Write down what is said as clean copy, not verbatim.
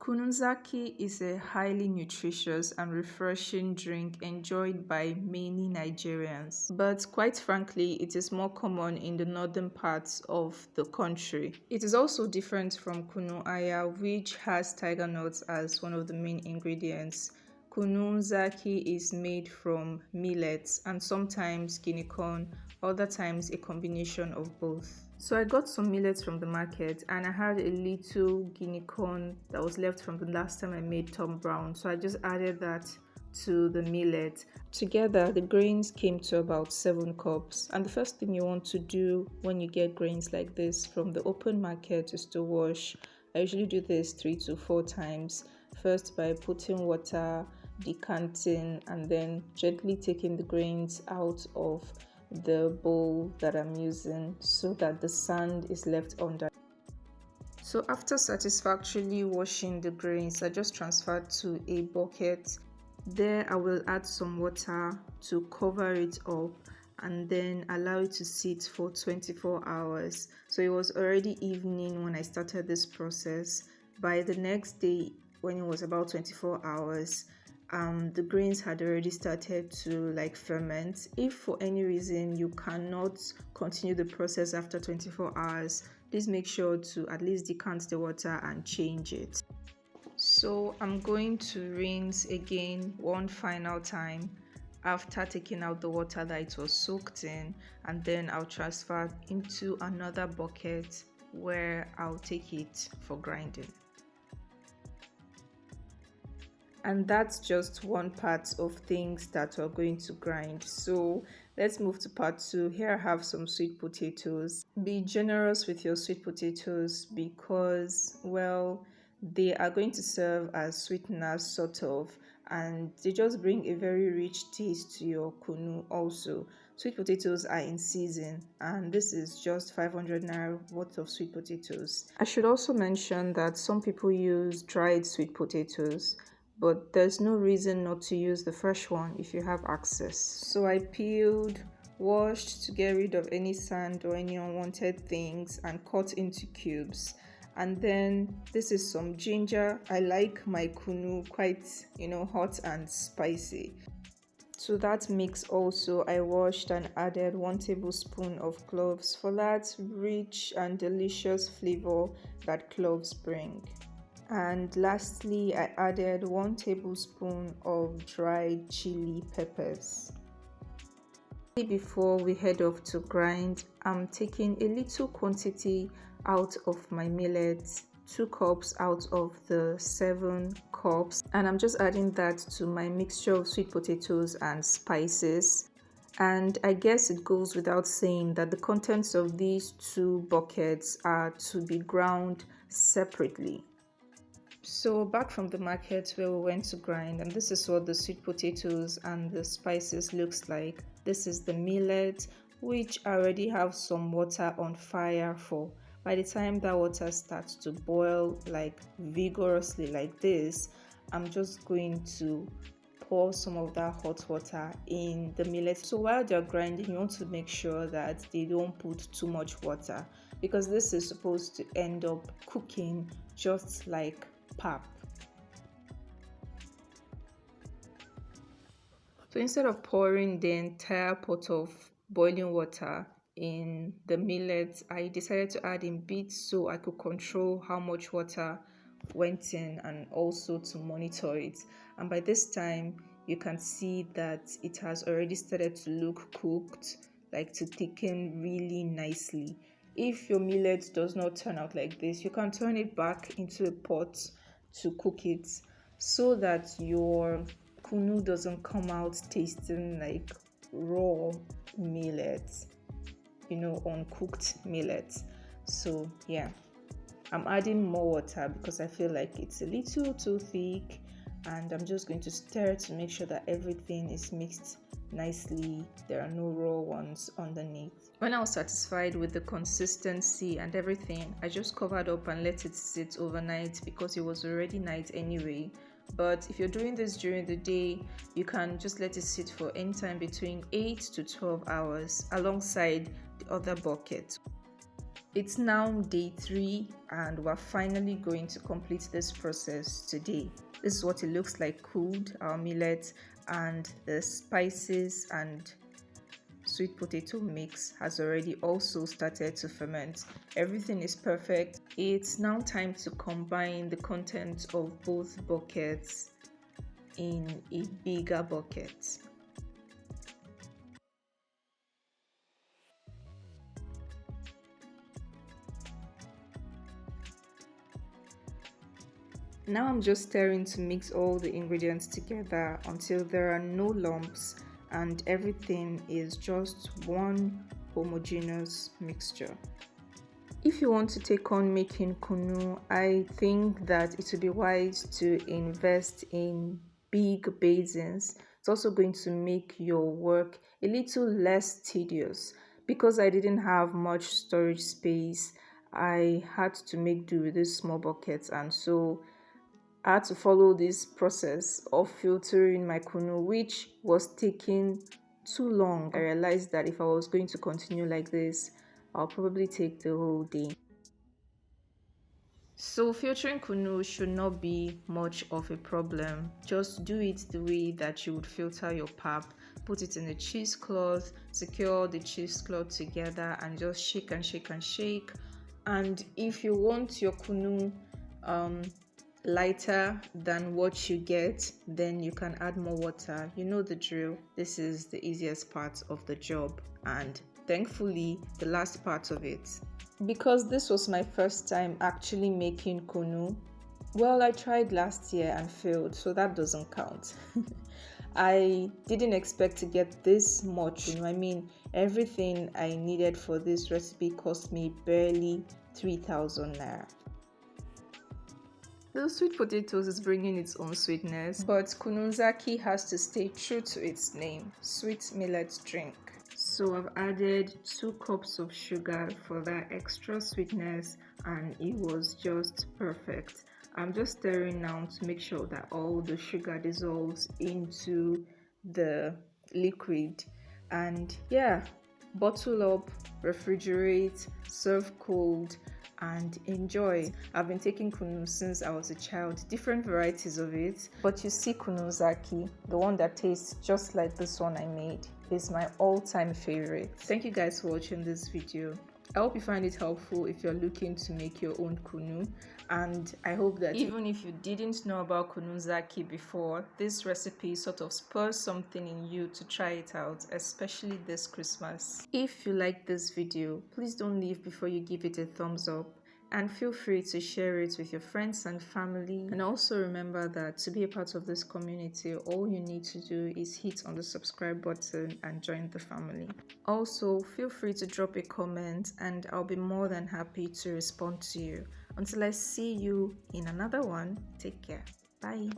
Kunun Zaki is a highly nutritious and refreshing drink enjoyed by many Nigerians. But quite frankly, it is more common in the northern parts of the country. It is also different from Kunu Aya, which has tiger nuts as one of the main ingredients. Kunun Zaki is made from millets and sometimes guinea corn, other times a combination of both. So I got some millets from the market and I had a little guinea corn that was left from the last time I made Tom Brown. So I just added that to the millet. Together, the grains came to about 7 cups. And the first thing you want to do when you get grains like this from the open market is to wash. I usually do this 3 to 4 times. First by putting water, decanting, and then gently taking the grains out of the bowl that I'm using so that the sand is left under. So after satisfactorily washing the grains, I just transferred to a bucket. There I will add some water to cover it up and then allow it to sit for 24 hours. So it was already evening when I started this process. By the next day, when it was about 24 hours, the grains had already started to ferment. If for any reason you cannot continue the process after 24 hours, please make sure to at least decant the water and change it. So I'm going to rinse again one final time after taking out the water that it was soaked in, and then I'll transfer into another bucket where I'll take it for grinding. And that's just one part of things that we're going to grind. So let's move to part 2. Here I have some sweet potatoes. Be generous with your sweet potatoes because, well, they are going to serve as sweeteners sort of, and they just bring a very rich taste to your kunu also. Sweet potatoes are in season and this is just 500 naira worth of sweet potatoes. I should also mention that some people use dried sweet potatoes, but there's no reason not to use the fresh one if you have access. So I peeled, washed to get rid of any sand or any unwanted things, and cut into cubes. And then this is some ginger. I like my kunu quite hot and spicy. To that mix also I washed and added 1 tablespoon of cloves for that rich and delicious flavor that cloves bring. And lastly, I added 1 tablespoon of dried chili peppers. Before we head off to grind, I'm taking a little quantity out of my millet, 2 cups out of the 7 cups, and I'm just adding that to my mixture of sweet potatoes and spices. And I guess it goes without saying that the contents of these 2 buckets are to be ground separately. So back from the market where we went to grind, and this is what the sweet potatoes and the spices looks like. This is the millet, which I already have some water on fire for. By the time that water starts to boil vigorously like this, I'm just going to pour some of that hot water in the millet. So while they're grinding, you want to make sure that they don't put too much water because this is supposed to end up cooking just like pap. So instead of pouring the entire pot of boiling water in the millet, I decided to add in bits so I could control how much water went in and also to monitor it. And by this time you can see that it has already started to look cooked, to thicken really nicely. If your millet does not turn out like this, you can turn it back into a pot to cook it so that your kunu doesn't come out tasting like raw millet, uncooked millet. So yeah, I'm adding more water because I feel like it's a little too thick, and I'm just going to stir to make sure that everything is mixed nicely. There are no raw ones underneath. When I was satisfied with the consistency and everything, I just covered up and let it sit overnight because it was already night anyway. But if you're doing this during the day, you can just let it sit for any time between 8 to 12 hours alongside the other bucket. It's now day 3 and we're finally going to complete this process today. This is what it looks like cooled, our millet, and the spices and sweet potato mix has already also started to ferment. Everything is perfect. It's now time to combine the contents of both buckets in a bigger bucket. Now I'm just stirring to mix all the ingredients together until there are no lumps and everything is just one homogeneous mixture. If you want to take on making kunu, I think that it would be wise to invest in big basins. It's also going to make your work a little less tedious. Because I didn't have much storage space, I had to make do with these small buckets, and so I had to follow this process of filtering my kunu, which was taking too long. I realized that if I was going to continue like this, I'll probably take the whole day. So filtering kunu should not be much of a problem. Just do it the way that you would filter your pap. Put it in a cheesecloth, secure the cheesecloth together and just shake and shake and shake. And if you want your kunu lighter than what you get, then you can add more water. You know the drill. This is the easiest part of the job and thankfully the last part of it. Because this was my first time actually making kunu, well, I tried last year and failed, so that doesn't count. I didn't expect to get this much. I mean, everything I needed for this recipe cost me barely 3,000 naira. The sweet potatoes is bringing its own sweetness, but Kunun Zaki has to stay true to its name, sweet millet drink. So I've added 2 cups of sugar for that extra sweetness and it was just perfect. I'm just stirring now to make sure that all the sugar dissolves into the liquid, and yeah, bottle up, refrigerate, serve cold and enjoy. I've been taking kunu since I was a child, different varieties of it, but you see Kunun Zaki, the one that tastes just like this one I made, is my all-time favorite. Thank you guys for watching this video. I hope you find it helpful if you're looking to make your own kunu, and I hope that even if you didn't know about Kunun Zaki before, this recipe sort of spurs something in you to try it out, especially this Christmas. If you like this video, please don't leave before you give it a thumbs up, and feel free to share it with your friends and family. And also remember that to be a part of this community, all you need to do is hit on the subscribe button and join the family. Also, feel free to drop a comment and I'll be more than happy to respond to you. Until I see you in another one, take care. Bye.